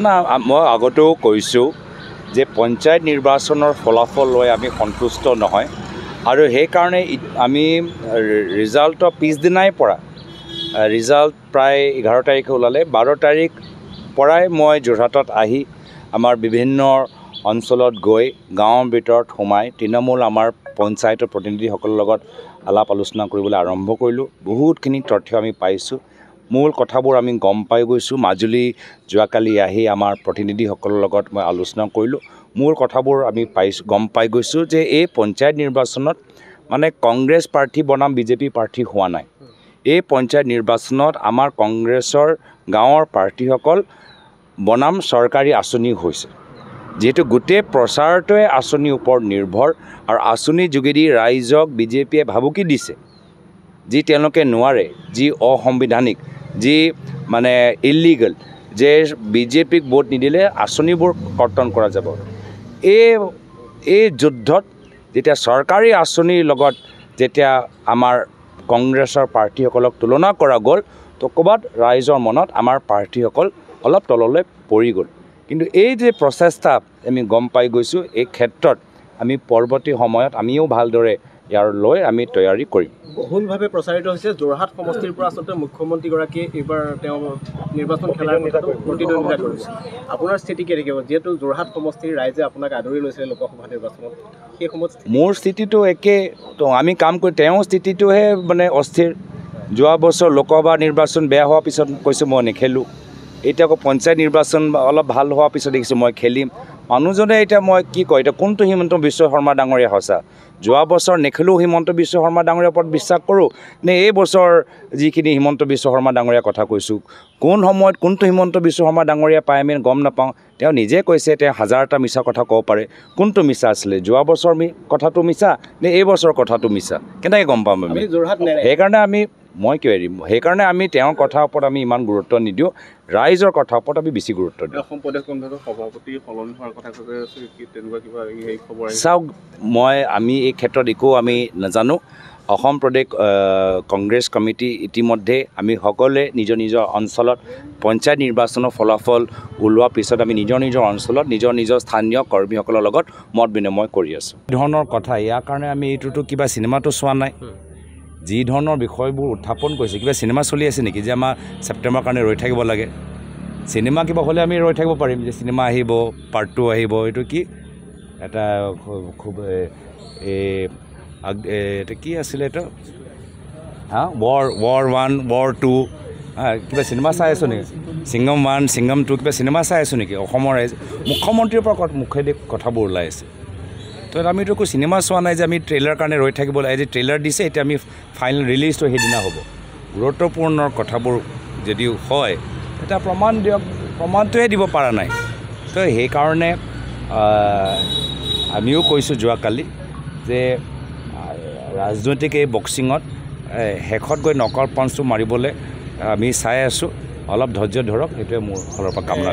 না মই আগতেও কৈছোঁ যে পঞ্চায়ত নিৰ্বাচনৰ ফলাফল লৈ আমি সন্তুষ্ট নহয় আৰু সেইকাৰণে আমি ৰিজাল্টৰ পিছদিনাই পৰা ৰিজাল্ট প্ৰায় 11 তাৰিখে ওলালে 12 তাৰিখ পৰাই মই যোৰহাটত আহি আমাৰ বিভিন্ন অঞ্চলত গৈ গাঁৱৰ ভিতৰত সোমাই তৃণমূল আমাৰ পঞ্চায়তৰ প্ৰতিনিধিসকলৰ লগত আলাপ আলোচনা কৰিবলৈ আৰম্ভ কৰিলোঁ। বহুতখিনি তথ্য আমি পাইছোঁ, মূল কথাবোৰ আমি গম পাই গৈছোঁ। মাজুলী যোৱাকালি আহি আমাৰ প্ৰতিনিধিসকলৰ লগত মই আলোচনা কৰিলোঁ, মূল কথাবোৰ আমি গম পাই গৈছোঁ যে এই পঞ্চায়ত নিৰ্বাচনত মানে কংগ্ৰেছ প্ৰাৰ্থী বনাম বিজেপি প্ৰাৰ্থী হোৱা নাই। এই পঞ্চায়ত নিৰ্বাচনত আমাৰ কংগ্ৰেছৰ গাঁৱৰ প্ৰাৰ্থীসকল বনাম চৰকাৰী আঁচনি হৈছে, যিহেতু গোটেই প্ৰচাৰটোৱে আঁচনিৰ ওপৰত নিৰ্ভৰ আৰু আঁচনিৰ যোগেদি ৰাইজক বিজেপিয়ে ভাবুকি দিছে যি তেওঁলোকে নোৱাৰে, যি অসাংবিধানিক, যি মানে ইলিগেল, যে বিজেপিক ভোট নিদিলে আঁচনিবোৰ কৰ্তন কৰা যাব। এই যুদ্ধত যেতিয়া চৰকাৰী আঁচনিৰ লগত যেতিয়া আমাৰ কংগ্ৰেছৰ প্ৰাৰ্থীসকলক তুলনা কৰা গ'ল, তো ক'ৰবাত ৰাইজৰ মনত আমাৰ প্ৰাৰ্থীসকল অলপ তললৈ পৰি গ'ল। কিন্তু এই যে প্ৰচেষ্টা আমি গম পাই গৈছোঁ, এই ক্ষেত্ৰত আমি পৰৱৰ্তী সময়ত আমিও ভালদৰে ইয়াৰ লৈ আমি তৈয়াৰী কৰিম। বহুলভাৱে প্ৰচাৰিত হৈছে যোৰহাট সমষ্টিৰ পৰা আচলতে মুখ্যমন্ত্ৰীগৰাকীয়ে এইবাৰ তেওঁ নিৰ্বাচন খেলাৰ কথাটো প্ৰতিদ্বন্দ্বিতা কৰিছে। আপোনাৰ স্থিতি কি থাকিব, যিহেতু যোৰহাট সমষ্টিৰ ৰাইজে আপোনাক আদৰি লৈছিলে লোকসভা নিৰ্বাচনত, সেই সময়ত মোৰ স্থিতিটো একে, তো আমি কাম কৰি তেওঁৰ স্থিতিটোহে মানে অস্থিৰ। যোৱা বছৰ লোকসভা নিৰ্বাচন বেয়া হোৱাৰ পিছত কৈছোঁ মই নেখেলোঁ, এতিয়া আকৌ পঞ্চায়ত নিৰ্বাচন অলপ ভাল হোৱাৰ পিছত দেখিছোঁ মই খেলিম। মানুহজনে এতিয়া মই কি কয়, এতিয়া কোনটো হিমন্ত বিশ্ব শৰ্মা ডাঙৰীয়া সঁচা? যোৱা বছৰ নেখেলোঁ হিমন্ত বিশ্ব শৰ্মা ডাঙৰীয়াৰ ওপৰত বিশ্বাস কৰোঁ নে এই বছৰ যিখিনি হিমন্ত বিশ্ব শৰ্মা ডাঙৰীয়াৰ কথা কৈছোঁ, কোন সময়ত কোনটো হিমন্ত বিশ্ব শৰ্মা ডাঙৰীয়া পাই আমি গম নাপাওঁ। তেওঁ নিজে কৈছে তেওঁ 1000টা মিছা কথা ক'ব পাৰে, কোনটো মিছা আছিলে? যোৱা বছৰ কথাটো মিছা নে এই বছৰ কথাটো মিছা? কেনেকৈ গম পাম আমি? সেইকাৰণে মই কিয় এৰিম? সেইকাৰণে আমি তেওঁৰ কথাৰ ওপৰত আমি ইমান গুৰুত্ব নিদিওঁ, ৰাইজৰ কথাৰ ওপৰত আমি বেছি গুৰুত্ব দিওঁ। অসম প্ৰদেশ কংগ্ৰেছৰ সভাপতি সলনি হোৱাৰ কথা কৈছে, তেনেকুৱা কিবা এই খবৰ? চাওক, আমি এই ক্ষেত্ৰত একো আমি নাজানো। অসম প্ৰদেশ কংগ্ৰেছ কমিটি ইতিমধ্যে আমি সকলোৱে নিজৰ নিজৰ অঞ্চলত পঞ্চায়ত নিৰ্বাচনৰ ফলাফল ওলোৱাৰ পিছত আমি নিজৰ নিজৰ অঞ্চলত নিজৰ স্থানীয় কৰ্মীসকলৰ লগত মত বিনিময় কৰি আছোঁ। এই ধৰণৰ কথা, ইয়াৰ কাৰণে আমি এইটোতো কিবা চিনেমাটো চোৱা নাই। যি ধৰণৰ বিষয়বোৰ উত্থাপন কৰিছে, কিবা চিনেমা চলি আছে নেকি যে আমাৰ ছেপ্টেম্বৰৰ কাৰণে ৰৈ থাকিব লাগে? চিনেমা কিবা হ'লে আমি ৰৈ থাকিব পাৰিম, যে চিনেমা আহিব, পাৰ্ট 2 আহিব। এইটো কি এটা খুব এটা কি আছিলে এইটো War 1 War 2 কিবা চিনেমা চাই আছোঁ নেকি? সিংঘম 1 সিংঘম 2 কিবা চিনেমা চাই আছোঁ নেকি? অসমৰ ৰাইজ মুখ্যমন্ত্ৰীৰ পৰা মুখেদি কথাবোৰ ওলাই আছে, তো আমিতো একো চিনেমা চোৱা নাই যে আমি ট্ৰেইলাৰ কাৰণে ৰৈ থাকিব লাগে। যে ট্ৰেইলাৰ দিছে, এতিয়া আমি ফাইনেল ৰিলিজটো সেইদিনা হ'ব। গুৰুত্বপূৰ্ণ কথাবোৰ যদিও হয়, এটা প্ৰমাণ দিয়ক, প্ৰমাণটোৱে দিব পৰা নাই। তো সেইকাৰণে আমিও কৈছোঁ যোৱাকালি যে ৰাজনৈতিক এই বক্সিঙত শেষত গৈ নকআউট পাঞ্চটো মাৰিবলৈ আমি চাই আছোঁ, অলপ ধৈৰ্য ধৰক, সেইটোৱে মোৰ ফালৰ পৰা কামনা।